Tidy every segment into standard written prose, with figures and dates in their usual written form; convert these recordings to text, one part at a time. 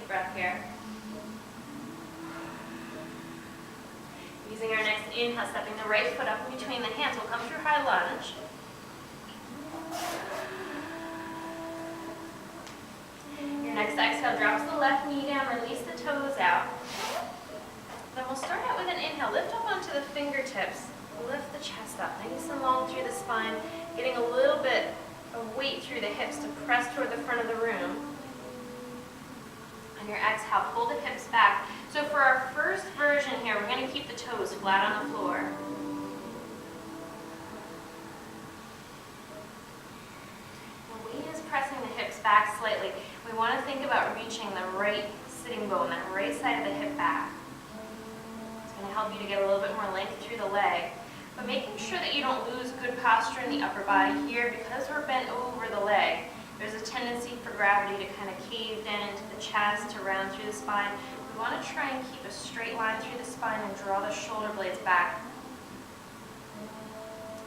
breath here. Using our next inhale, stepping the right foot up in between the hands. We'll come through high lunge. Your next exhale drops the left knee down, release the toes out. Then we'll start out with an inhale. Lift up onto the fingertips. Lift the chest up, nice and long through the spine, getting a little bit of weight through the hips to press toward the front of the room. On your exhale, pull the hips back. So for our first version here, we're going to keep the toes flat on the floor. The weight is pressing the hips back slightly. We want to think about reaching the right sitting bone, that right side of the hip back. It's going to help you to get a little bit more length through the leg. But making sure that you don't lose good posture in the upper body here, because we're bent over the leg, there's a tendency for gravity to kind of cave in into the chest, to round through the spine. We want to try and keep a straight line through the spine and draw the shoulder blades back.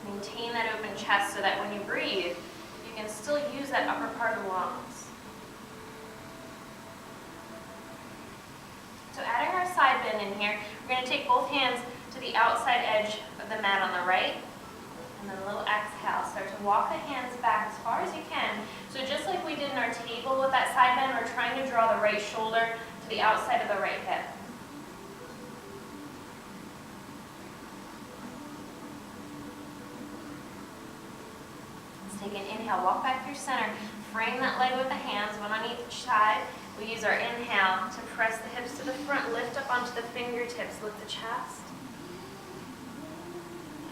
Maintain that open chest so that when you breathe, you can still use that upper part of the lungs. So adding our side bend in here, we're going to take both hands to the outside edge of the mat on the right, and then a little exhale. Start to walk the hands back as far as you can. So just like we did in our table with that side bend, we're trying to draw the right shoulder to the outside of the right hip. Let's take an inhale, walk back through center, frame that leg with the hands, one on each side. We use our inhale to press the hips to the front, lift up onto the fingertips, lift the chest.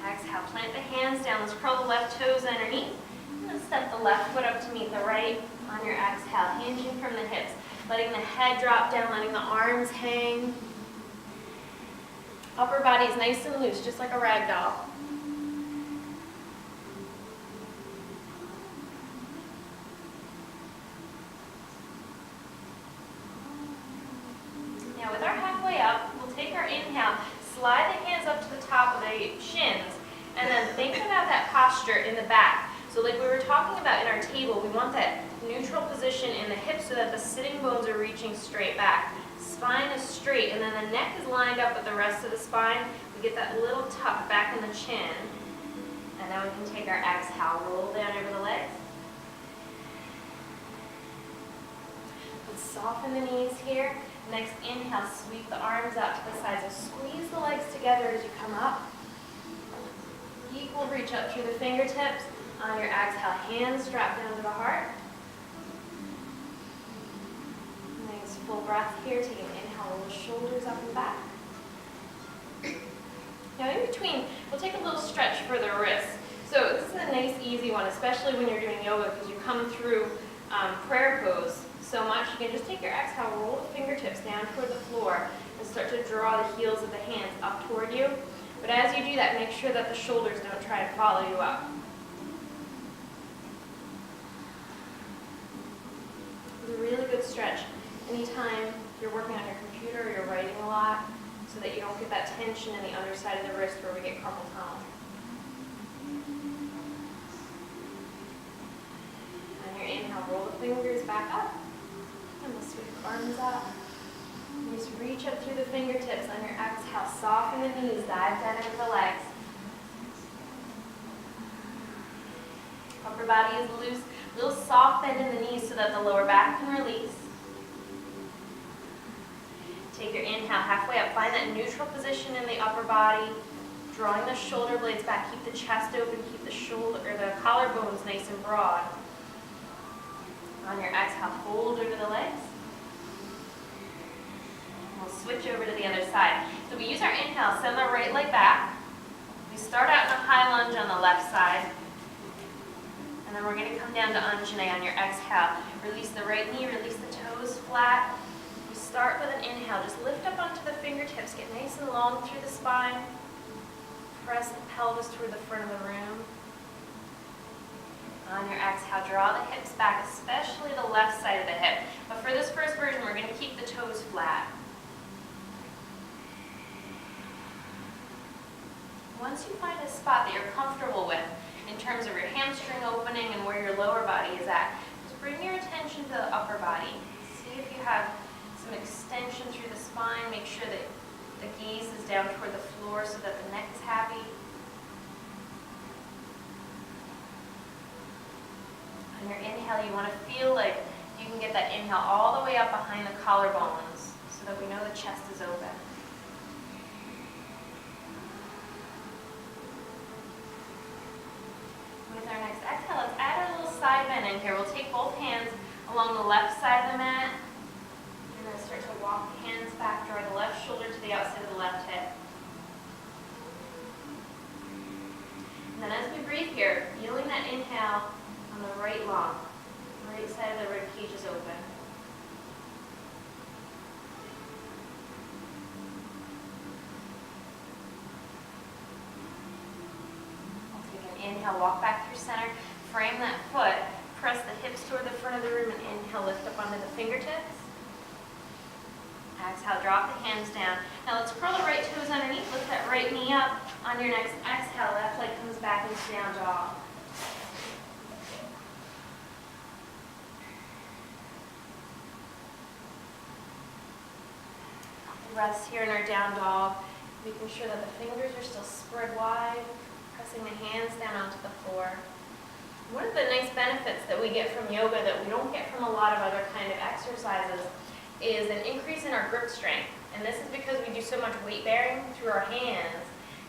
Exhale, plant the hands down. Let's curl the left toes underneath. And then step the left foot up to meet the right. On your exhale, hinging from the hips, letting the head drop down, letting the arms hang. Upper body is nice and loose, just like a rag doll. Now with our halfway up, we'll take our inhale, slide the hands up to the top of the shins, and then think about that posture in the back. So like we were talking about in our table, we want that neutral position in the hips so that the sitting bones are reaching straight back. Spine is straight, and then the neck is lined up with the rest of the spine. We get that little tuck back in the chin. And then we can take our exhale, roll down over the legs. Let's soften the knees here. Next inhale, sweep the arms out to the sides. So squeeze the legs together as you come up. Equal reach up through the fingertips. On your exhale, hands drop down to the heart. Nice full breath here. Taking an inhale, roll the shoulders up and back. Now in between, we'll take a little stretch for the wrists. So this is a nice easy one, especially when you're doing yoga, because you come through prayer pose so much. You can just take your exhale, roll the fingertips down toward the floor, and start to draw the heels of the hands up toward you. But as you do that, make sure that the shoulders don't try to follow you up. It's a really good stretch anytime you're working on your computer or you're writing a lot, so that you don't get that tension in the underside of the wrist where we get carpal tunnel. On your inhale, roll the fingers back up, and we'll sweep the arms up. And just reach up through the fingertips. On your exhale, soften the knees, dive down into the legs. Upper body is loose, little soft bend in the knees so that the lower back can release. Take your inhale halfway up, find that neutral position in the upper body, drawing the shoulder blades back, keep the chest open, keep the shoulder or the collarbones nice and broad. On your exhale, fold over the legs. We'll switch over to the other side. So we use our inhale, send the right leg back. We start out in a high lunge on the left side. And then we're going to come down to Anjane on your exhale. Release the right knee, release the toes flat. We start with an inhale. Just lift up onto the fingertips. Get nice and long through the spine. Press the pelvis toward the front of the room. On your exhale, draw the hips back, especially the left side of the hip. But for this first version, we're going to keep the toes flat. Once you find a spot that you're comfortable with, in terms of your hamstring opening and where your lower body is at, just bring your attention to the upper body. See if you have some spine. Make sure that the gaze is down toward the floor so that the neck is happy. On your inhale, you want to feel like you can get that inhale all the way up behind the collarbones so that we know the chest is open. With our next exhale, let's add a little side bend in here. We'll take both hands along the left side of the mat and then start to walk the hands back, draw the left shoulder to the outside of the left hip. And then as we breathe here, feeling that inhale on the right lung, right side of the rib cage is open. Inhale, walk back through center, frame that foot, press the hips toward the front of the room, and inhale, lift up onto the fingertips. Exhale, drop the hands down. Now let's curl the right toes underneath, lift that right knee up. On your next exhale, left leg comes back into down dog. Rest here in our down dog, making sure that the fingers are still spread wide. Pressing the hands down onto the floor. One of the nice benefits that we get from yoga that we don't get from a lot of other kind of exercises is an increase in our grip strength. And this is because we do so much weight bearing through our hands.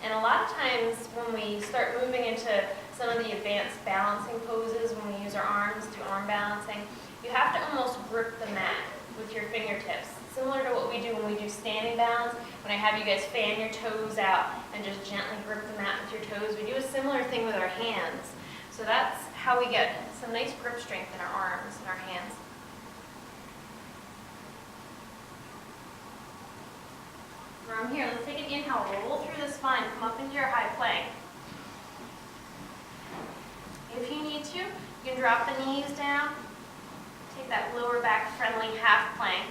And a lot of times when we start moving into some of the advanced balancing poses, when we use our arms to arm balancing, you have to almost grip the mat with your fingertips. Similar to what we do when we do standing balance, when I have you guys fan your toes out and just gently grip the mat with your toes. We do a similar thing with our hands. So that's how we get some nice grip strength in our arms and our hands. From here, let's take an inhale, roll through the spine, come up into your high plank. If you need to, you can drop the knees down, take that lower back friendly half plank.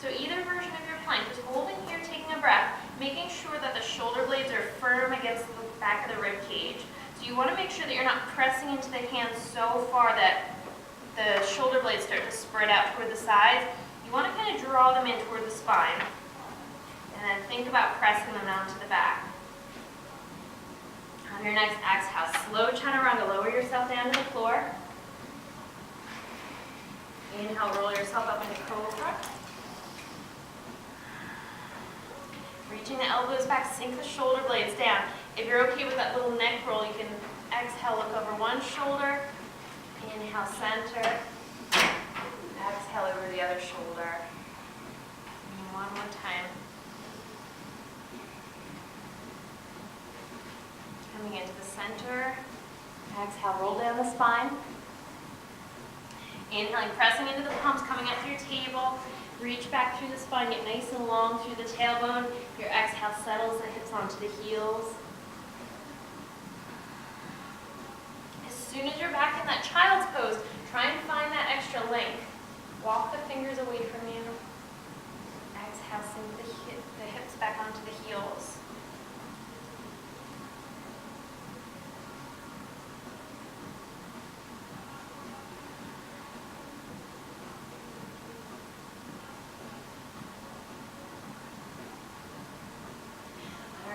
So either version of your plank, just holding here, taking a breath, making sure that the shoulder blades are firm against the back of the rib cage. So you want to make sure that you're not pressing into the hands so far that the shoulder blades start to spread out toward the sides. You want to kind of draw them in toward the spine. And then think about pressing them down to the back. On your next exhale, slow chaturanga, lower yourself down to the floor. Inhale, roll yourself up into cobra. Reaching the elbows back, sink the shoulder blades down. If you're okay with that little neck roll, you can exhale, look over one shoulder. Inhale, center. Exhale over the other shoulder. And one more time. Coming into the center. Exhale, roll down the spine. Inhaling, pressing into the palms, coming up through your table. Reach back through the spine, get nice and long through the tailbone. Your exhale settles the hips onto the heels. As soon as you're back in that child's pose, try and find that extra length. Walk the fingers away from you. Exhale, sink the hips back onto the heels.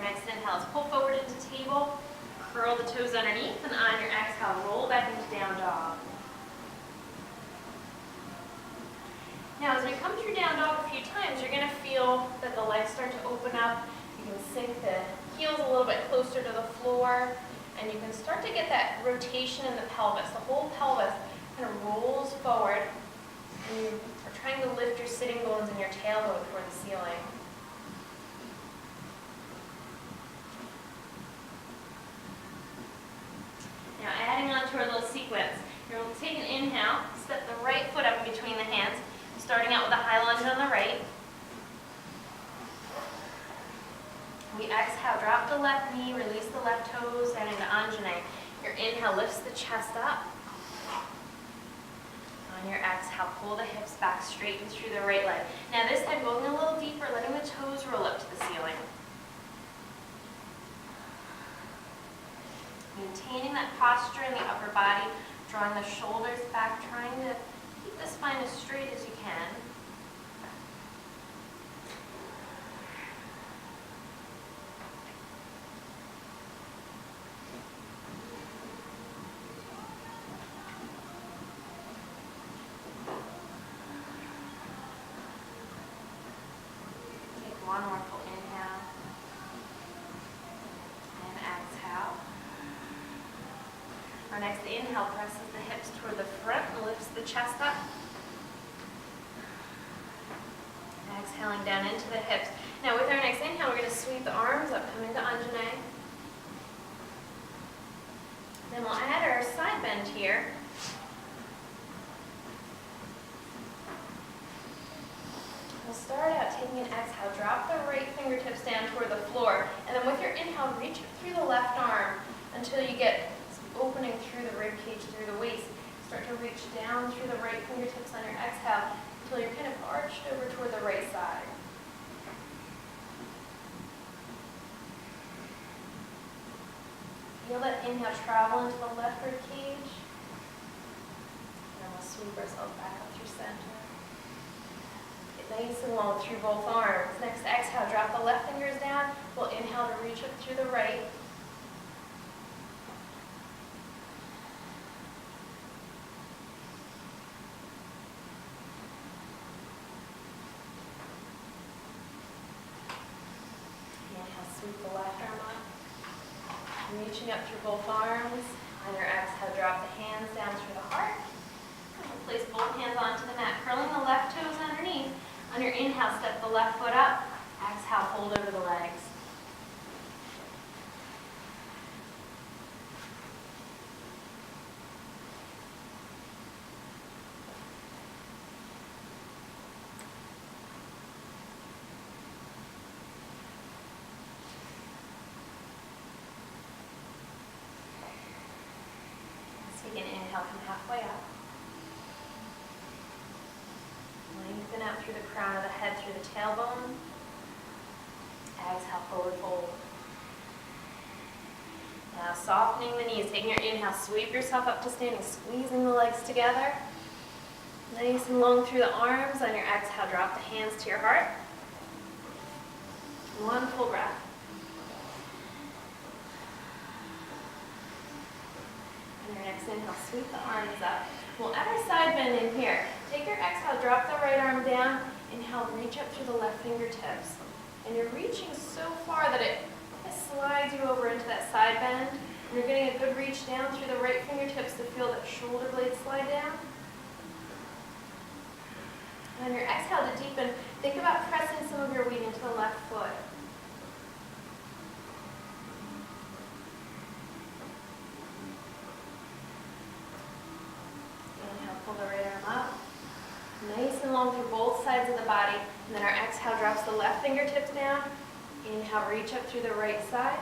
Next inhale is pull forward into table, curl the toes underneath, and on your exhale, roll back into down dog. Now, as we come through down dog a few times, you're going to feel that the legs start to open up. You can sink the heels a little bit closer to the floor, and you can start to get that rotation in the pelvis. The whole pelvis kind of rolls forward, and you are trying to lift your sitting bones and your tailbone toward the ceiling. Now adding on to our little sequence, you're going to take an inhale, step the right foot up in between the hands, starting out with a high lunge on the right. We exhale, drop the left knee, release the left toes down into Anjane. Your inhale lifts the chest up. On your exhale, pull the hips back straight and through the right leg. Now this time, going a little deeper, letting the toes roll up to the ceiling. Maintaining that posture in the upper body, drawing the shoulders back, trying to keep the spine as straight as you can. One more full inhale. And exhale. Our next inhale presses the hips toward the front and lifts the chest up. Exhaling down into the hips. Now with our next inhale, we're going to sweep the arms up, come into Anjane. Then we'll add our side bend here. We'll start out taking an exhale, drop the right fingertips down toward the floor, and then with your inhale, reach through the left arm until you get some opening through the rib cage, through the waist. Start to reach down through the right fingertips on your exhale until you're kind of arched over toward the right side. Feel that inhale travel into the left rib cage. And then we'll sweep ourselves back up through center. Get nice and long through both arms. Next exhale, drop the left fingers down. We'll inhale to reach up through the right. Inhale, sweep the left arm up. Reaching up through both arms. On your exhale, drop the hands down through the heart. And we'll place both hands onto the mat, curling the left toes underneath. On your inhale, step the left foot up. Exhale, fold over the legs. Take an inhale, come halfway up. Lengthen out through the crown of the head, through the tailbone. Exhale, forward fold. Now softening the knees, taking your inhale, sweep yourself up to standing, squeezing the legs together. Nice and long through the arms. On your exhale, drop the hands to your heart. One full breath. On your next inhale, sweep the arms up. We'll add our side bend in here. Take your exhale, drop the right arm down. Inhale, reach up through the left fingertips. And you're reaching so far that it slides you over into that side bend. And you're getting a good reach down through the right fingertips to feel that shoulder blade slide down. And on your exhale to deepen, think about pressing some of your weight into the left foot. Inhale, pull the right arm up. Nice and long through both sides of the body. And then our exhale drops the left fingertips down. Inhale, reach up through the right side.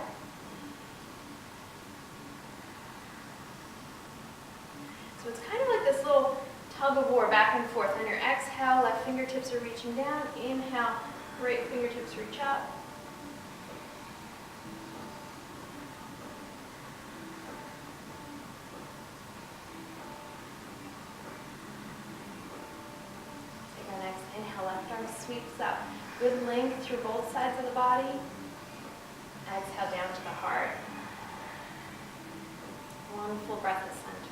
So it's kind of like this little tug of war back and forth. On your exhale, left fingertips are reaching down. Inhale, right fingertips reach up. Take our next inhale, left arm sweeps up. Good length through both sides of the body. Exhale down to the heart. One full breath at center.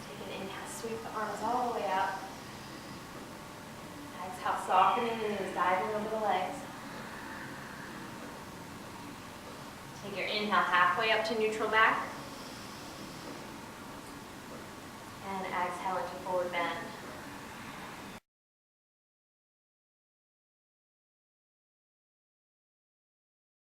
Take an inhale, sweep the arms all the way up. Exhale, softening the knees, diving over the legs. Take your inhale halfway up to neutral back.